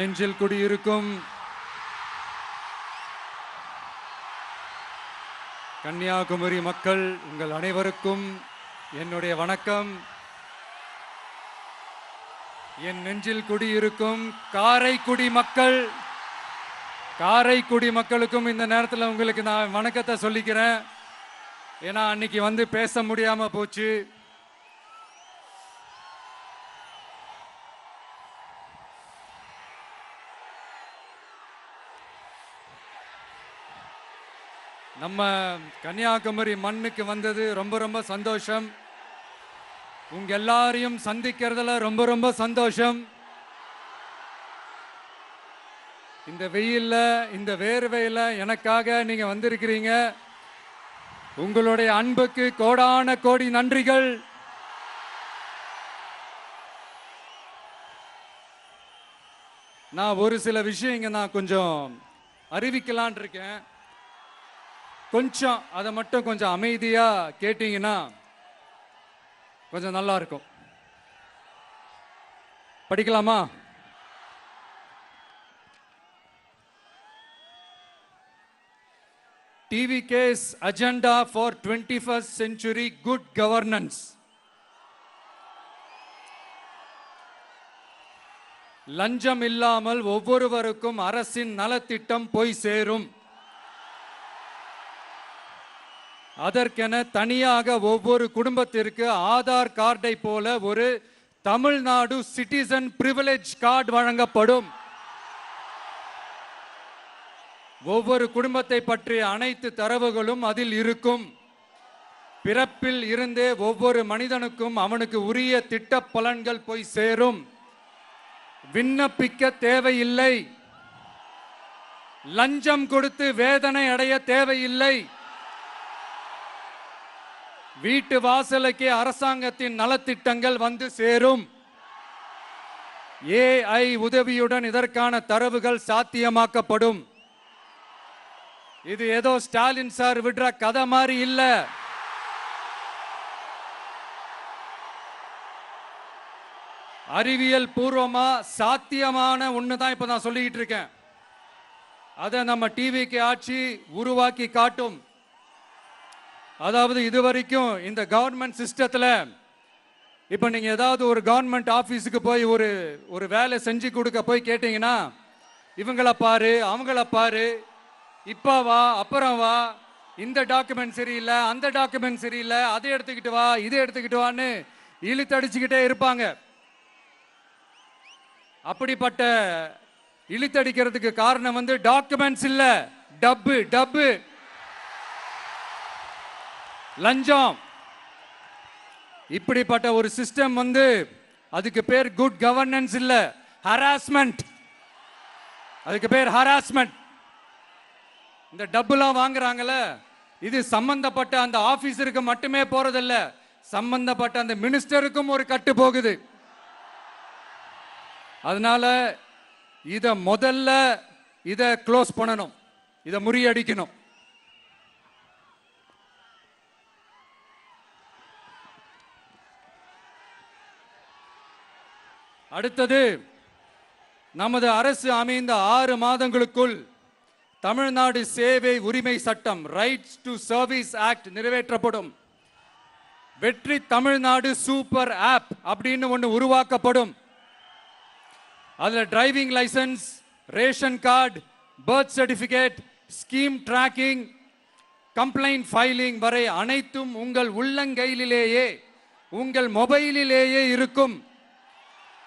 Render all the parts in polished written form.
நெஞ்சில் குடியிருக்கும் கன்னியாகுமரி மக்கள் உங்கள் அனைவருக்கும் என்னுடைய வணக்கம். என் நெஞ்சில் குடியிருக்கும் காரைக்குடி மக்களுக்கும் இந்த நேரத்தில் உங்களுக்கு நான் வணக்கத்தை சொல்லிக்கிறேன். ஏன்னா அன்னைக்கு வந்து பேச முடியாம போச்சு. நம்ம கன்னியாகுமரி மண்ணுக்கு வந்தது ரொம்ப ரொம்ப சந்தோஷம். உங்க எல்லாரையும் சந்திக்கிறதுல ரொம்ப ரொம்ப சந்தோஷம். இந்த வெயில்ல இந்த வேர்வையில எனக்காக நீங்க வந்திருக்கிறீங்க. உங்களுடைய அன்புக்கு கோடான கோடி நன்றிகள். நான் ஒரு சில விஷயம் நான் கொஞ்சம் அறிவிக்கலான் இருக்கேன். கொஞ்சம் அதை மட்டும் கொஞ்சம் அமைதியா கேட்டீங்கன்னா கொஞ்சம் நல்லா இருக்கும். படிக்கலாமா? TVK's agenda for 21st century good governance. லஞ்சம் இல்லாமல் ஒவ்வொருவருக்கும் அரசின் நலத்திட்டம் போய் சேரும். அதற்கென தனியாக ஒவ்வொரு குடும்பத்திற்கு ஆதார் கார்டை போல ஒரு தமிழ்நாடு சிட்டிசன் பிரிவிலேஜ் கார்டு வழங்கப்படும். ஒவ்வொரு குடும்பத்தை பற்றிய அனைத்து தரவுகளும் அதில் இருக்கும். பிறப்பில் இருந்தே ஒவ்வொரு மனிதனுக்கும் அவனுக்கு உரிய திட்ட பலன்கள் போய் சேரும். விண்ணப்பிக்க தேவையில்லை. லஞ்சம் கொடுத்து வேதனை அடைய தேவையில்லை. வீட்டு வாசலுக்கே அரசாங்கத்தின் நலத்திட்டங்கள் வந்து சேரும். AI உதவியுடன் இதற்கான தரவுகள் சாத்தியமாக்கப்படும். இது ஏதோ ஸ்டாலின் சார் விடுற கதை மாதிரி இல்ல. அறிவியல் பூர்வமா சாத்தியமான ஒண்ணுதான் இப்ப நான் சொல்லிக்கிட்டு இருக்கேன். அதை நம்ம டிவிக்கு ஆட்சி உருவாக்கி காட்டும். அதாவது இதுவரைக்கும் இந்த கவர்மெண்ட் சிஸ்டத்துல இப்ப நீங்க ஏதாவது ஒரு கவர்மெண்ட் ஆபீஸுக்கு போய் ஒரு வேலை செஞ்சு கொடுக்க போய் கேட்டீங்கன்னா இவங்கள பாரு அவங்கள பாரு, இப்ப வா அப்புறம் வா, இந்த டாக்குமெண்ட் சரியில்லை அந்த டாக்குமெண்ட் சரியில்லை, அதை எடுத்துக்கிட்டு வா இதை எடுத்துக்கிட்டு வான்னு இழுத்தடிச்சுக்கிட்டே இருப்பாங்க. அப்படிப்பட்ட இழுத்தடிக்கிறதுக்கு காரணம் வந்து டாக்குமெண்ட்ஸ் இல்ல, டப்பு லஞ்சம். இப்படிப்பட்ட ஒரு சிஸ்டம் வந்து அதுக்கு பேர் குட் கவர்னன்ஸ் இல்ல, ஹராஸ்மெண்ட். அதுக்கு பேர் ஹராஸ்மெண்ட். இந்த டப்புலாம் வாங்குறாங்கல்ல, இது சம்பந்தப்பட்ட அந்த ஆபீசருக்கு மட்டுமே போறதில்ல, சம்பந்தப்பட்ட அந்த மினிஸ்டருக்கும் ஒரு கட்டு போகுது. அதனால முதல்ல இத க்ளோஸ் பண்ணணும், இத முறியடிக்கணும். அடுத்தது, நமது அரசு அமைந்த 6 மாதங்களுக்குள் தமிழ்நாடு சேவை உரிமை சட்டம் ரைட்ஸ் டு சர்வீஸ் ஆக்ட் நிறைவேற்றப்படும். வெற்றி தமிழ்நாடு சூப்பர் ஆப் அப்படின்னு ஒன்று உருவாக்கப்படும். அதுல driving licence, ration card, birth certificate, scheme tracking, complaint filing வரை அனைத்தும் உங்கள் உள்ளங்கையிலேயே உங்கள் மொபைலிலேயே இருக்கும்.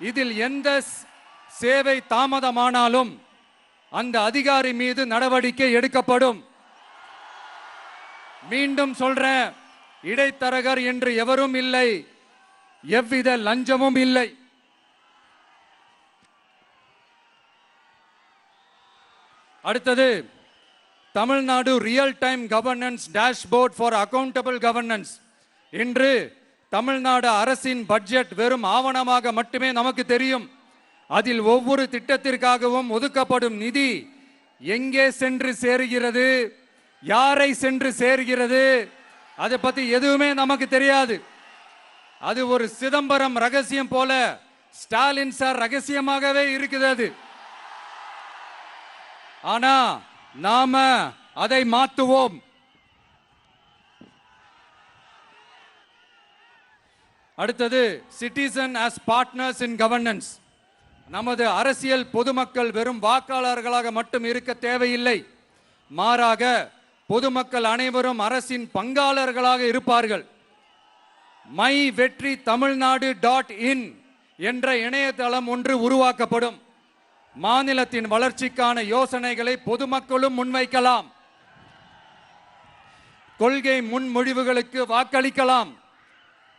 இதில் எந்த சேவை தாமதமானாலும் அந்த அதிகாரி மீது நடவடிக்கை எடுக்கப்படும். மீண்டும் சொல்றேன், இடைத்தரகர் என்று எவரும் இல்லை, எவ்வித லஞ்சமும் இல்லை. அடுத்தது, Tamil Nadu real time governance dashboard for accountable governance. இன்று தமிழ்நாடு அரசின் பட்ஜெட் வெறும் ஆவணமாக மட்டுமே நமக்கு தெரியும். அதில் ஒவ்வொரு திட்டத்திற்காகவும் ஒதுக்கப்படும் நிதி எங்கே சென்று சேருகிறது, யாரை சென்று சேர்கிறது, அதை பத்தி எதுவுமே நமக்கு தெரியாது. அது ஒரு சிதம்பரம் ரகசியம் போல ஸ்டாலின் சார் ரகசியமாகவே இருக்குது. அது ஆனா நாம அதை மாற்றுவோம். அடுத்தது citizen as partners in governance. நமது அரசியல் பொதுமக்கள் வெறும் வாக்காளர்களாக மட்டும் இருக்க தேவையில்லை. மாறாக பொதுமக்கள் அனைவரும் அரசின் பங்காளர்களாக இருப்பார்கள். மை வெற்றி தமிழ்நாடு .in என்ற இணையதளம் ஒன்று உருவாக்கப்படும். மாநிலத்தின் வளர்ச்சிக்கான யோசனைகளை பொதுமக்களும் முன்வைக்கலாம். கொள்கை முன்மொழிவுகளுக்கு வாக்களிக்கலாம்.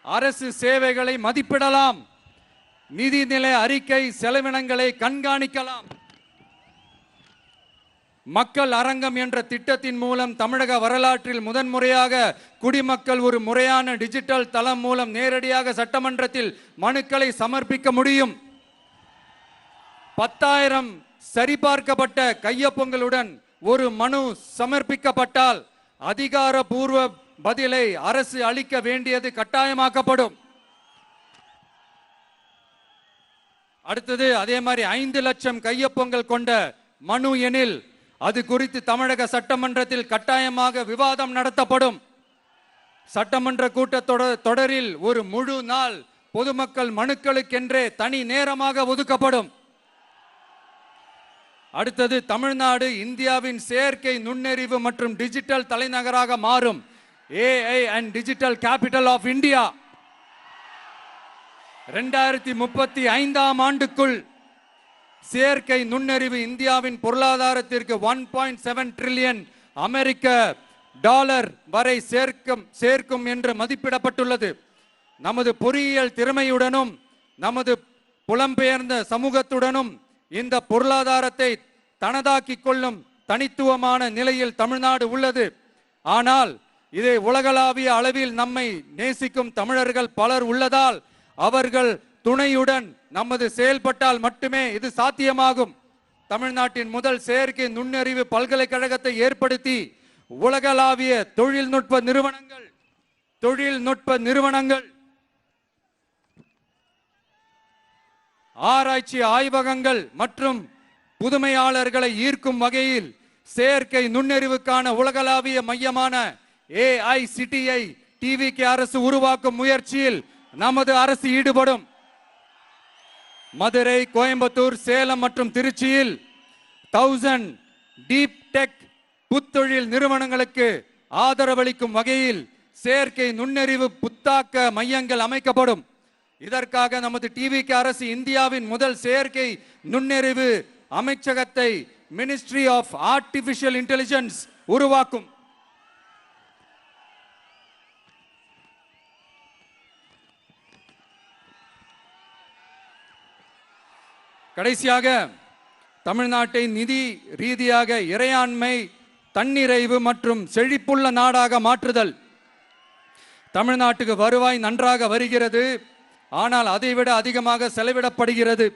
அரசு சேவைகளை மதிப்பிடலாம். நிதிநிலை அறிக்கை செலவினங்களை கண்காணிக்கலாம். மக்கள் அரங்கம் என்ற திட்டத்தின் மூலம் தமிழக வரலாற்றில் முதன்முறையாக குடிமக்கள் ஒரு முறையான டிஜிட்டல் தளம் மூலம் நேரடியாக சட்டமன்றத்தில் மனுக்களை சமர்ப்பிக்க முடியும். 10,000 சரிபார்க்கப்பட்ட கையொப்பங்களுடன் ஒரு மனு சமர்ப்பிக்கப்பட்டால் அதிகாரப்பூர்வ பதிலை அரசு அளிக்க வேண்டியது கட்டாயமாக்கப்படும். அடுத்தது அதே மாதிரி 5 லட்சம் கையொப்பங்கள் கொண்ட மனு எனில் அது குறித்து தமிழக சட்டமன்றத்தில் கட்டாயமாக விவாதம் நடத்தப்படும். சட்டமன்ற கூட்டத்தொடரில் ஒரு முழு நாள் பொதுமக்கள் மனுக்களுக்கென்றே தனி நேரமாக ஒதுக்கப்படும். அடுத்தது தமிழ்நாடு இந்தியாவின் செயற்கை நுண்ணறிவு மற்றும் டிஜிட்டல் தலைநகராக மாறும். AI and Digital Capital of India. 2035ஆம் ஆண்டுக்குள் செயற்கை நுண்ணறிவு இந்தியாவின் பொருளாதாரத்திற்கு 1.7 டிரில்லியன் அமெரிக்க டாலர் வரை சேர்க்கும் என்று மதிப்பிடப்பட்டுள்ளது. நமது பொறியியல் திறமையுடனும் நமது புலம்பெயர்ந்த சமூகத்துடனும் இந்த பொருளாதாரத்தை தனதாக்கிக் கொள்ளும் தனித்துவமான நிலையில் தமிழ்நாடு உள்ளது. ஆனால் இதை உலகளாவிய அளவில் நம்மை நேசிக்கும் தமிழர்கள் பலர் உள்ளதால் அவர்கள் துணையுடன் நமது செயல்பட்டால் மட்டுமே இது சாத்தியமாகும். தமிழ்நாட்டின் முதல் செயற்கை நுண்ணறிவு பல்கலைக்கழகத்தை ஏற்படுத்தி உலகளாவிய தொழில்நுட்ப நிறுவனங்கள் ஆராய்ச்சி ஆய்வகங்கள் மற்றும் புதுமையாளர்களை ஈர்க்கும் வகையில் செயற்கை நுண்ணறிவுக்கான உலகளாவிய மையமான AICTI TVK அரசு உருவாக்கும் முயற்சியில் நமது அரசு ஈடுபடும். மதுரை, கோயம்புத்தூர், சேலம் மற்றும் திருச்சியில் 1000 டீப் டெக் புத்தொழில் நிறுவனங்களுக்கு ஆதரவளிக்கும் வகையில் செயற்கை நுண்ணறிவு புத்தாக்க மையங்கள் அமைக்கப்படும். இதற்காக நமது TVK அரசு இந்தியாவின் முதல் செயற்கை நுண்ணறிவு அமைச்சகத்தை மினிஸ்ட்ரி ஆஃப் ஆர்டிபிஷியல் இன்டெலிஜென்ஸ் உருவாக்கும். கடைசியாக தமிழ்நாட்டை நிதி ரீதியாக இறையாண்மை, தன்னிறைவு மற்றும் செழிப்புள்ள நாடாக மாற்றுதல். தமிழ்நாட்டுக்கு வருவாய் நன்றாக வருகிறது, ஆனால் அதைவிட அதிகமாக செலவிடப்படுகிறது.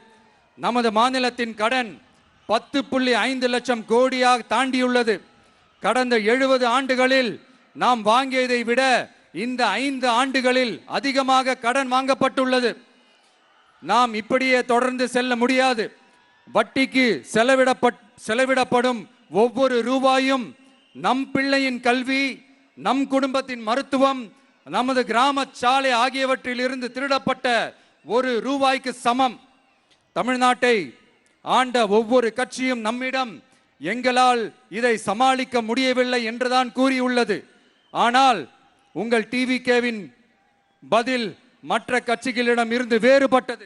நமது மாநிலத்தின் கடன் 10.5 லட்சம் கோடியாக தாண்டியுள்ளது. கடந்த 70 ஆண்டுகளில் நாம் வாங்கியதை விட இந்த 5 ஆண்டுகளில் அதிகமாக கடன் வாங்கப்பட்டுள்ளது. நாம் இப்படியே தொடர்ந்து செல்ல முடியாது. வட்டிக்கு செலவிடப்படும் ஒவ்வொரு ரூபாயும் நம் பிள்ளையின் கல்வி, நம் குடும்பத்தின் மருத்துவம், நமது கிராம சாலை ஆகியவற்றில் இருந்து திருடப்பட்ட ஒரு ரூபாய்க்கு சமம். தமிழ்நாட்டை ஆண்ட ஒவ்வொரு கட்சியும் நம்மிடம் எங்களால் இதை சமாளிக்க முடியவில்லை என்றுதான் கூறியுள்ளது. ஆனால் உங்கள் TVKவின் பதில் மற்ற கட்சிகளிடம் இருந்து வேறுபட்டது.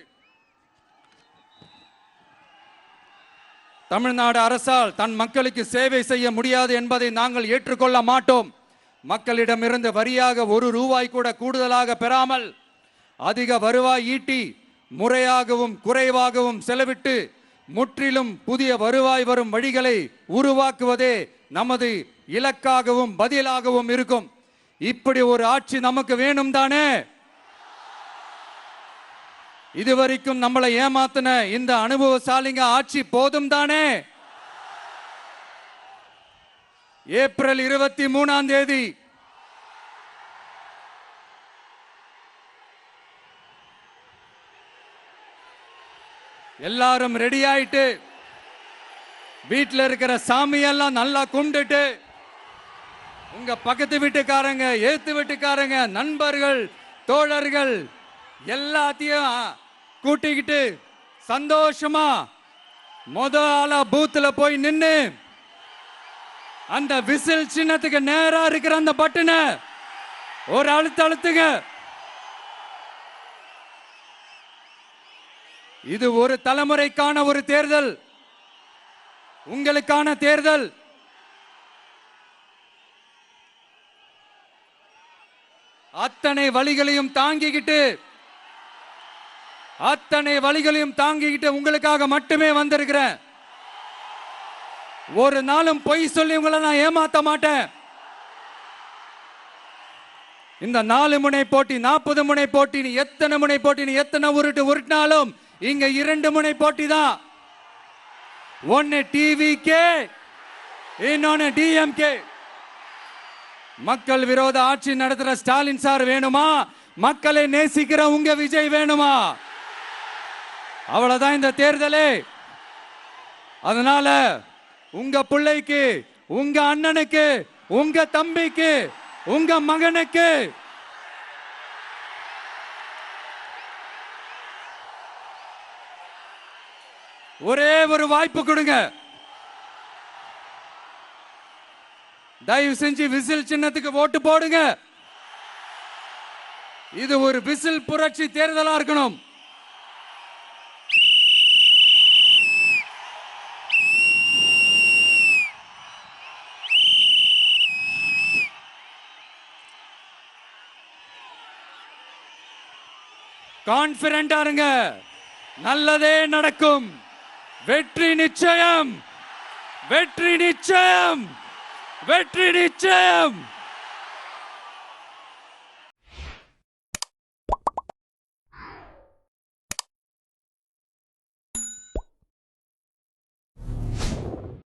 தமிழ்நாடு அரசால் தன் மக்களுக்கு சேவை செய்ய முடியாது என்பதை நாங்கள் ஏற்றுக்கொள்ள மாட்டோம். மக்களிடமிருந்து வரியாக ஒரு ரூபாய் கூட கூடுதலாக பெறாமல் அதிக வருவாய் ஈட்டி முறையாகவும் குறைவாகவும் செலவிட்டு முற்றிலும் புதிய வருவாய் வரும் வழிகளை உருவாக்குவதே நமது இலக்காகவும் பதிலாகவும் இருக்கும். இப்படி ஒரு ஆட்சி நமக்கு வேணும் தானே? இதுவரைக்கும் நம்மளை ஏமாத்தின இந்த அனுபவசாலிங்க ஆட்சி போதும் தானே? ஏப்ரல் 23ஆம் தேதி எல்லாரும் ரெடி ஆயிட்டு வீட்டில் இருக்கிற சாமியெல்லாம் நல்லா கும்பிட்டுட்டு உங்க பக்கத்து வீட்டுக்காரங்க, ஏத்து வீட்டுக்காரங்க, நண்பர்கள், தோழர்கள் எல்லாத்தையும் கூட்டிக்கிட்டு சந்தோஷமா முதல்ல பூத்துல போய் நின்னு அந்த விசில் சின்னத்துக்கு நேரா இருக்கிற அந்த பட்டனை ஒரு அழுத்துங்க. இது ஒரு தலைமுறைக்கான ஒரு தேர்தல், உங்களுக்கான தேர்தல். அத்தனை வழிகளையும் தாங்கிக்கிட்டு உங்களுக்காக மட்டுமே வந்திருக்கிறேன். ஒரு நாளும் பொய் சொல்லி உங்களை நான் ஏமாத்த மாட்டேன். இந்த 4 முனை போட்டி, 40 முனை போட்டி, நீ எத்தனை முனை போட்டி, நீ எத்தனை உருட்டினாலும் இங்க 2 முனை போட்டி தான். ஒன்னு டிவிகே, இன்னொன்னு டிஎம்கே. மக்கள் விரோத ஆட்சி நடத்துற ஸ்டாலின் சார் வேணுமா? மக்களை நேசிக்கிற உங்க விஜய் வேணுமா? அவ்வளவுதான் இந்த தேர்தலே. அதனால உங்க பிள்ளைக்கு, உங்க அண்ணனுக்கு, உங்க தம்பிக்கு, உங்க மகனுக்கு ஒரே ஒரு வாய்ப்பு கொடுங்க. தயவு செஞ்சு விசில் சின்னத்துக்கு ஓட்டு போடுங்க. இது ஒரு விசில் புரட்சி தேர்தலா இருக்கணும். கான்பிடென்டா இருங்க, நல்லதே நடக்கும். வெற்றி நிச்சயம், வெற்றி நிச்சயம், வெற்றி நிச்சயம்.